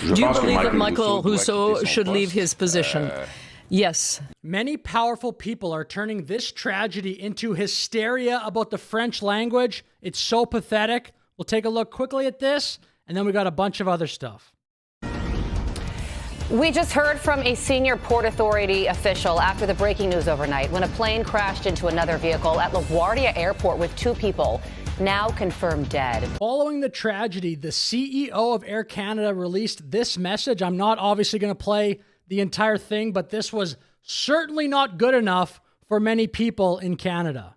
Do you believe that Michael Russo should leave his position? Yes. Many powerful people are turning this tragedy into hysteria about the French language. It's so pathetic. We'll take a look quickly at this, and then we got a bunch of other stuff. We just heard from a senior Port Authority official after the breaking news overnight when a plane crashed into another vehicle at LaGuardia Airport with 2 people now confirmed dead. Following the tragedy, the CEO of Air Canada released this message. I'm not obviously going to play the entire thing, but this was certainly not good enough for many people in Canada.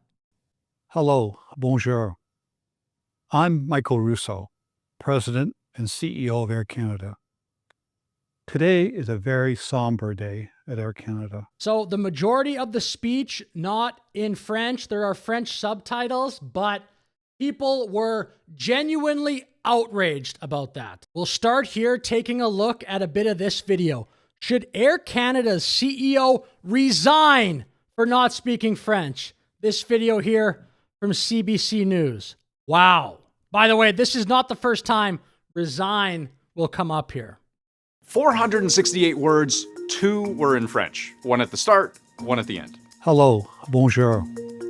Hello, bonjour. I'm Michael Russo, President and CEO of Air Canada. Today is a very somber day at Air Canada. So the majority of the speech, not in French. There are French subtitles, but people were genuinely outraged about that. We'll start here taking a look at a bit of this video. Should Air Canada's CEO resign for not speaking French? This video here from CBC News. Wow. By the way, this is not the first time resign will come up here. 468 words, 2 were in French. 1 at the start, 1 at the end. Hello, bonjour.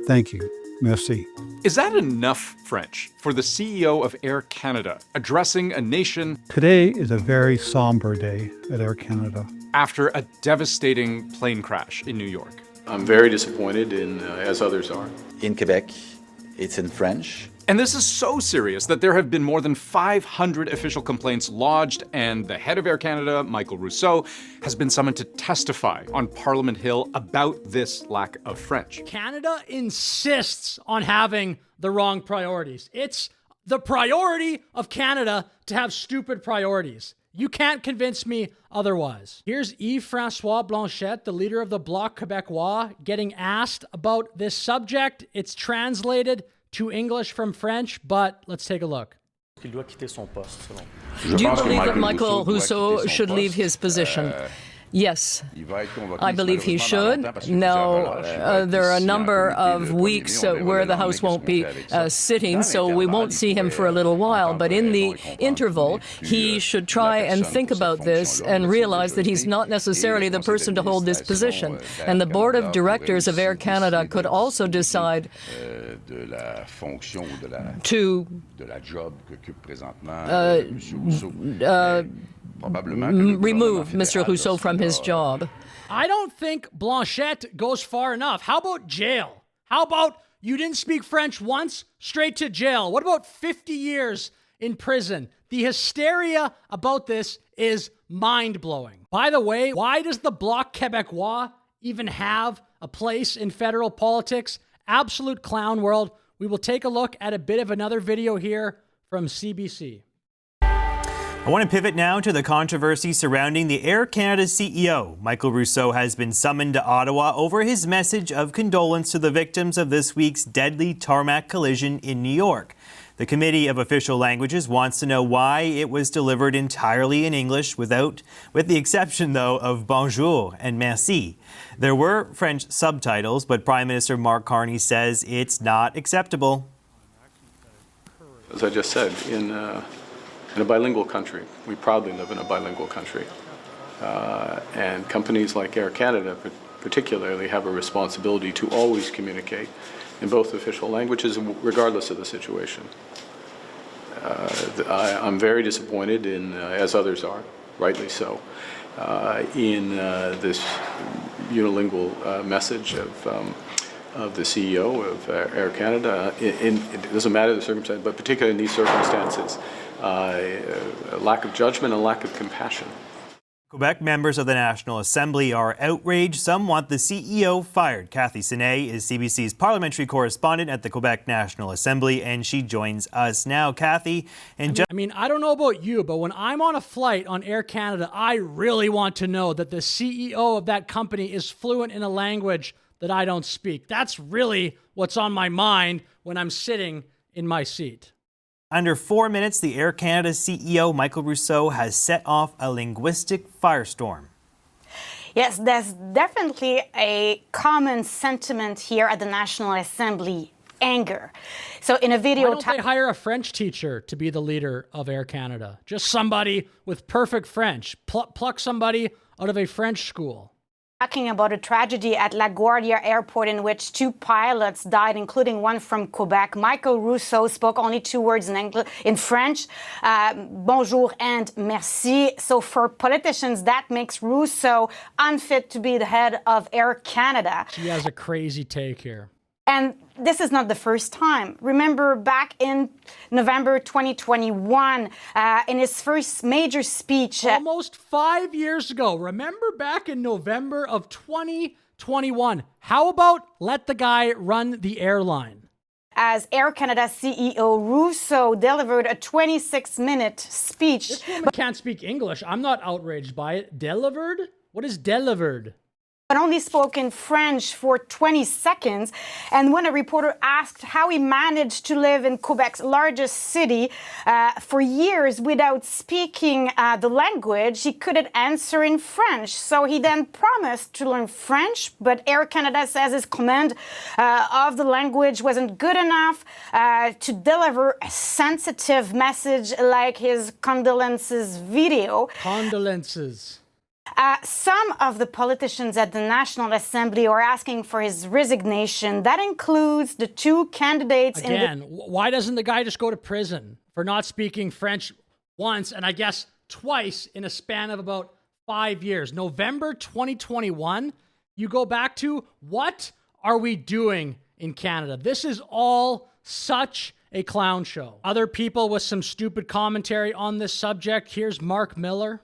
Thank you. Merci. Is that enough French for the CEO of Air Canada addressing a nation Today is a very somber day at Air Canada. after a devastating plane crash in New York? I'm very disappointed, as others are. In Quebec, it's in French. And this is so serious that there have been more than 500 official complaints lodged, and the head of Air Canada, Michael Russo, has been summoned to testify on Parliament Hill about this lack of French. Canada insists on having the wrong priorities. It's the priority of Canada to have stupid priorities. You can't convince me otherwise. Here's Yves-François Blanchet, the leader of the Bloc Québécois, getting asked about this subject. It's translated to English from French, but let's take a look. Do you believe that Michael Russo should leave his position? Yes, I believe he should. Now, there are a number of weeks where the House won't be sitting, so we won't see him for a little while. But in the interval, he should try and think about this and realize that he's not necessarily the person to hold this position. And the board of directors of Air Canada could also decide to remove Mr. Russo from his job. I don't think Blanchet goes far enough. How about jail? How about you didn't speak French once, straight to jail? What about 50 years in prison? The hysteria about this is mind-blowing. By the way, why does the Bloc Québécois even have a place in federal politics? Absolute clown world. We will take a look at a bit of another video here from CBC. I want to pivot now to the controversy surrounding the Air Canada CEO. Michael Russo has been summoned to Ottawa over his message of condolence to the victims of this week's deadly tarmac collision in New York. The Committee of Official Languages wants to know why it was delivered entirely in English with the exception, though, of bonjour and merci. There were French subtitles, but Prime Minister Mark Carney says it's not acceptable. As I just said, in a bilingual country. We proudly live in a bilingual country. And companies like Air Canada particularly have a responsibility to always communicate in both official languages, regardless of the situation. I'm very disappointed as others are, rightly so, in this unilingual message of the CEO of Air Canada. It doesn't matter the circumstance, but particularly in these circumstances, a lack of judgment and lack of compassion. Quebec members of the National Assembly are outraged. Some want the CEO fired. Cathy Sai is CBC's parliamentary correspondent at the Quebec National Assembly, and she joins us now. Cathy, and I don't know about you, but when I'm on a flight on Air Canada, I really want to know that the CEO of that company is fluent in a language that I don't speak. That's really what's on my mind when I'm sitting in my seat. Under 4 minutes, the Air Canada CEO, Michael Russo, has set off a linguistic firestorm. Yes, there's definitely a common sentiment here at the National Assembly. anger. So in a video... Why don't they hire a French teacher to be the leader of Air Canada? Just somebody with perfect French. Pluck somebody out of a French school. Talking about a tragedy at LaGuardia Airport in which 2 pilots died, including one from Quebec. Michael Russo spoke only 2 words in French, bonjour and merci. So for politicians, that makes Russo unfit to be the head of Air Canada. She has a crazy take here. And this is not the first time. Remember back in November 2021, in his first major speech... Almost 5 years ago. Remember back in November of 2021. How about let the guy run the airline? As Air Canada CEO, Russo delivered a 26-minute speech. This woman can't speak English. I'm not outraged by it. Delivered? What is delivered? But only spoke in French for 20 seconds. And when a reporter asked how he managed to live in Quebec's largest city for years without speaking the language, he couldn't answer in French. So he then promised to learn French, but Air Canada says his command of the language wasn't good enough to deliver a sensitive message like his condolences video. Condolences. Some of the politicians at the National Assembly are asking for his resignation. That includes the 2 candidates why doesn't the guy just go to prison for not speaking French once and I guess twice in a span of about 5 years? November 2021, you go back to, what are we doing in Canada? This is all such a clown show. Other people with some stupid commentary on this subject. Here's Mark Miller.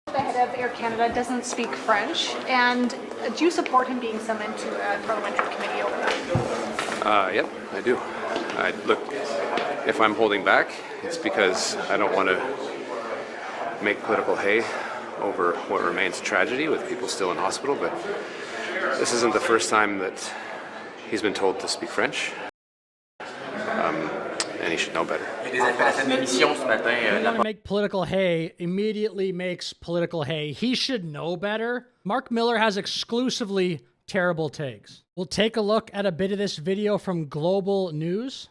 The head of Air Canada doesn't speak French, and do you support him being summoned to a parliamentary committee over that? Yep, I do. Look, if I'm holding back, it's because I don't want to make political hay over what remains a tragedy with people still in hospital, but this isn't the first time that he's been told to speak French, and he should know better. Want to make political hay immediately makes political hay. He should know better. Mark Miller has exclusively terrible takes. We'll take a look at a bit of this video from Global News.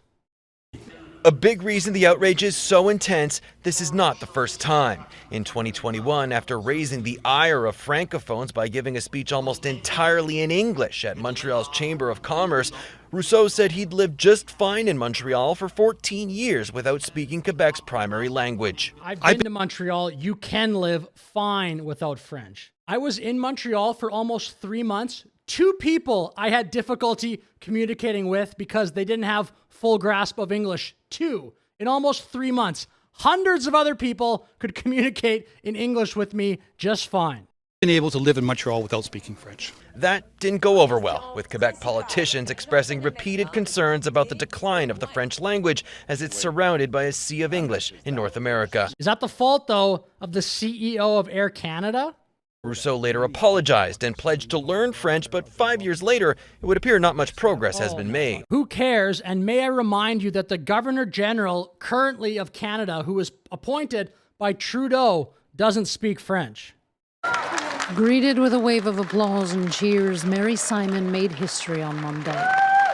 A big reason the outrage is so intense, this is not the first time. In 2021, after raising the ire of francophones by giving a speech almost entirely in English at Montreal's Chamber of Commerce, Russo said he'd lived just fine in Montreal for 14 years without speaking Quebec's primary language. I've been to Montreal. You can live fine without French. I was in Montreal for almost 3 months. 2 people I had difficulty communicating with because they didn't have full grasp of English. 2 in almost 3 months. Hundreds of other people could communicate in English with me just fine. Been able to live in Montreal without speaking French. That didn't go over well, with Quebec politicians expressing repeated concerns about the decline of the French language as it's surrounded by a sea of English in North America. Is that the fault, though, of the CEO of Air Canada? Russo later apologized and pledged to learn French, but 5 years later, it would appear not much progress has been made. Who cares? And may I remind you that the Governor General currently of Canada, who was appointed by Trudeau, doesn't speak French. Greeted with a wave of applause and cheers, Mary Simon made history on Monday,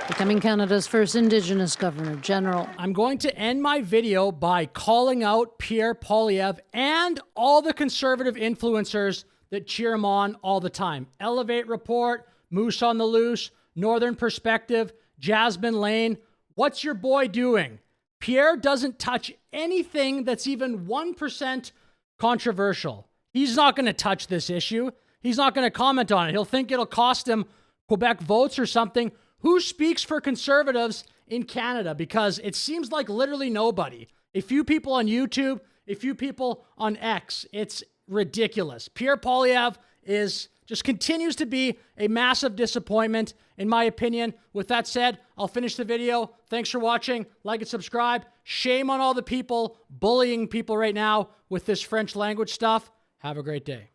becoming Canada's first Indigenous Governor General. I'm going to end my video by calling out Pierre Poilievre and all the conservative influencers that cheer him on all the time. Elevate Report, Moose on the Loose, Northern Perspective, Jasmine Lane. What's your boy doing? Pierre doesn't touch anything that's even 1% controversial. He's not going to touch this issue. He's not going to comment on it. He'll think it'll cost him Quebec votes or something. Who speaks for conservatives in Canada? Because it seems like literally nobody. A few people on YouTube, a few people on X. It's ridiculous. Pierre Poilievre just continues to be a massive disappointment, in my opinion. With that said, I'll finish the video. Thanks for watching. Like and subscribe. Shame on all the people bullying people right now with this French language stuff. Have a great day.